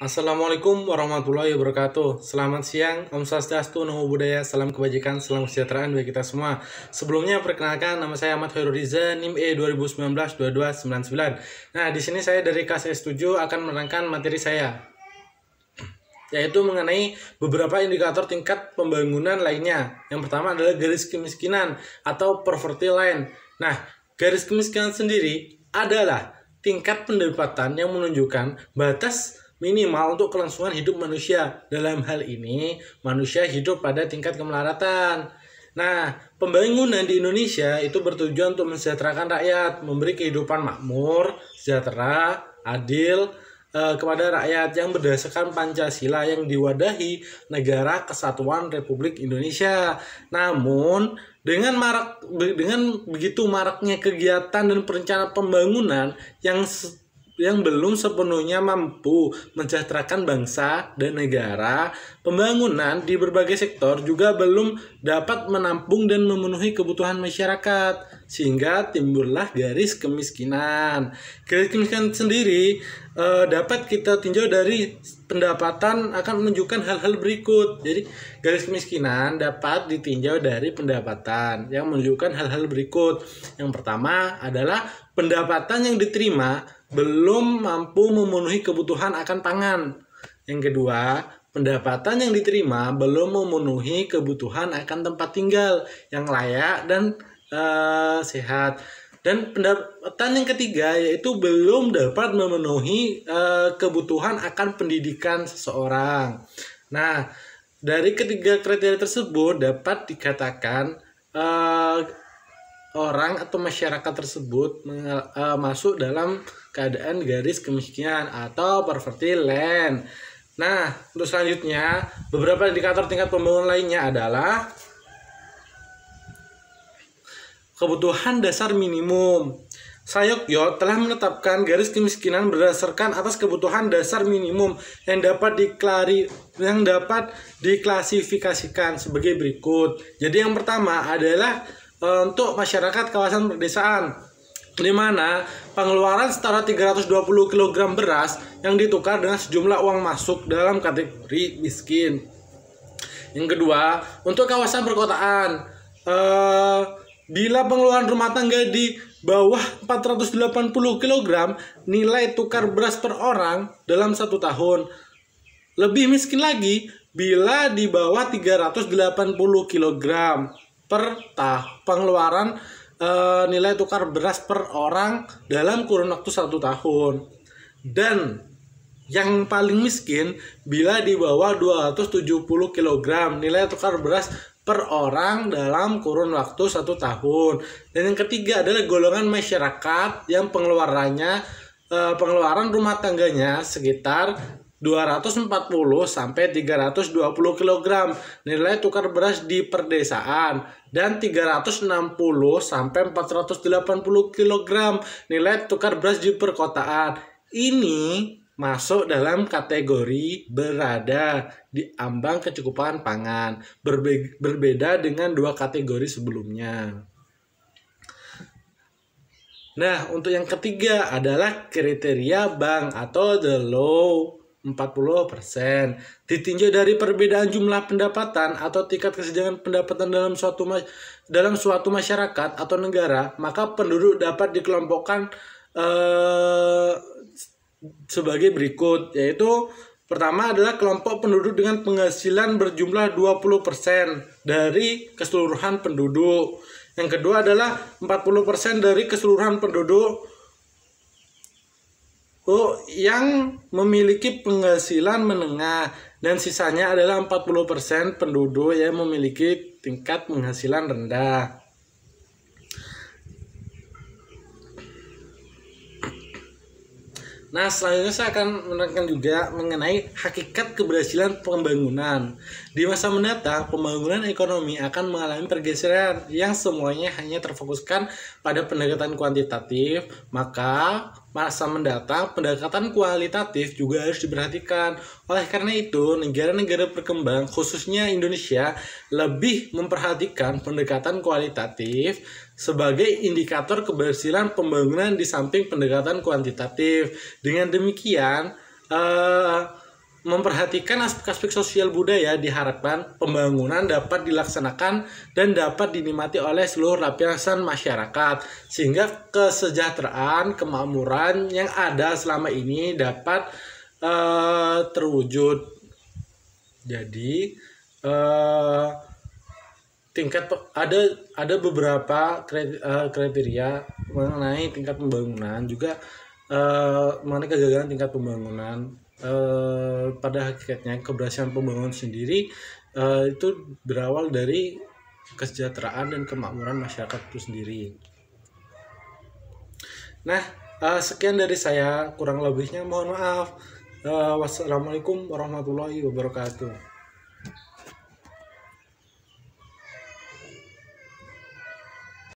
Assalamualaikum warahmatullahi wabarakatuh. Selamat siang, Om Swastiastu, Namo Buddhaya, salam kebajikan, salam kesejahteraan bagi kita semua. Sebelumnya perkenalkan, nama saya Ahmad Khairul Riza, NIM E 2019-2299. Nah, di sini saya dari kelas S7 akan menerangkan materi saya, yaitu mengenai beberapa indikator tingkat pembangunan lainnya. Yang pertama adalah garis kemiskinan atau poverty line. Nah, garis kemiskinan sendiri adalah tingkat pendapatan yang menunjukkan batas minimal untuk kelangsungan hidup manusia. Dalam hal ini, manusia hidup pada tingkat kemelaratan. Nah, pembangunan di Indonesia itu bertujuan untuk mensejahterakan rakyat, memberi kehidupan makmur, sejahtera, adil, kepada rakyat yang berdasarkan Pancasila yang diwadahi Negara Kesatuan Republik Indonesia. Namun, dengan begitu maraknya kegiatan dan perencanaan pembangunan yang belum sepenuhnya mampu mensejahterakan bangsa dan negara, pembangunan di berbagai sektor juga belum dapat menampung dan memenuhi kebutuhan masyarakat, sehingga timbullah garis kemiskinan. Garis kemiskinan sendiri dapat kita tinjau dari pendapatan akan menunjukkan hal-hal berikut. Jadi garis kemiskinan dapat ditinjau dari pendapatan yang menunjukkan hal-hal berikut. Yang pertama adalah pendapatan yang diterima belum mampu memenuhi kebutuhan akan pangan. Yang kedua, pendapatan yang diterima belum memenuhi kebutuhan akan tempat tinggal yang layak dan sehat. Dan pendapatan yang ketiga yaitu belum dapat memenuhi kebutuhan akan pendidikan seseorang. Nah, dari ketiga kriteria tersebut dapat dikatakan orang atau masyarakat tersebut masuk dalam keadaan garis kemiskinan atau poverty line. Nah, untuk selanjutnya, beberapa indikator tingkat pembangunan lainnya adalah kebutuhan dasar minimum. Sayokyo telah menetapkan garis kemiskinan berdasarkan atas kebutuhan dasar minimum yang dapat diklasifikasikan sebagai berikut. Jadi yang pertama adalah untuk masyarakat kawasan pedesaan, di mana pengeluaran setara 320 kg beras yang ditukar dengan sejumlah uang masuk dalam kategori miskin. Yang kedua, untuk kawasan perkotaan, bila pengeluaran rumah tangga di bawah 480 kg nilai tukar beras per orang dalam 1 tahun. Lebih miskin lagi bila di bawah 380 kg per pengeluaran nilai tukar beras per orang dalam kurun waktu 1 tahun. Dan yang paling miskin bila di bawah 270 kg nilai tukar beras per orang dalam kurun waktu 1 tahun. Dan yang ketiga adalah golongan masyarakat yang pengeluaran rumah tangganya sekitar 240 sampai 320 kg nilai tukar beras di perdesaan dan 360 sampai 480 kg nilai tukar beras di perkotaan. Ini masuk dalam kategori berada di ambang kecukupan pangan, berbeda dengan 2 kategori sebelumnya. Nah, untuk yang ketiga adalah kriteria bank atau the law 40%. Ditinjau dari perbedaan jumlah pendapatan atau tingkat kesenjangan pendapatan dalam suatu masyarakat atau negara, maka penduduk dapat dikelompokkan sebagai berikut, yaitu pertama adalah kelompok penduduk dengan penghasilan berjumlah 20% dari keseluruhan penduduk. Yang kedua adalah 40% dari keseluruhan penduduk yang memiliki penghasilan menengah, dan sisanya adalah 40% penduduk yang memiliki tingkat penghasilan rendah. Nah, selanjutnya saya akan menerangkan juga mengenai hakikat keberhasilan pembangunan. Di masa mendatang, pembangunan ekonomi akan mengalami pergeseran yang semuanya hanya terfokuskan pada pendekatan kuantitatif, maka masa mendatang pendekatan kualitatif juga harus diperhatikan. Oleh karena itu, negara-negara berkembang, khususnya Indonesia, lebih memperhatikan pendekatan kualitatif sebagai indikator keberhasilan pembangunan di samping pendekatan kuantitatif. Dengan demikian, memperhatikan aspek-aspek sosial budaya, diharapkan pembangunan dapat dilaksanakan dan dapat dinikmati oleh seluruh lapisan masyarakat, sehingga kesejahteraan, kemakmuran yang ada selama ini dapat terwujud. Jadi ada beberapa kriteria mengenai tingkat pembangunan, juga mengenai kegagalan tingkat pembangunan. Pada hakikatnya keberhasilan pembangunan sendiri itu berawal dari kesejahteraan dan kemakmuran masyarakat itu sendiri. Nah, sekian dari saya, kurang lebihnya mohon maaf. Wassalamualaikum warahmatullahi wabarakatuh.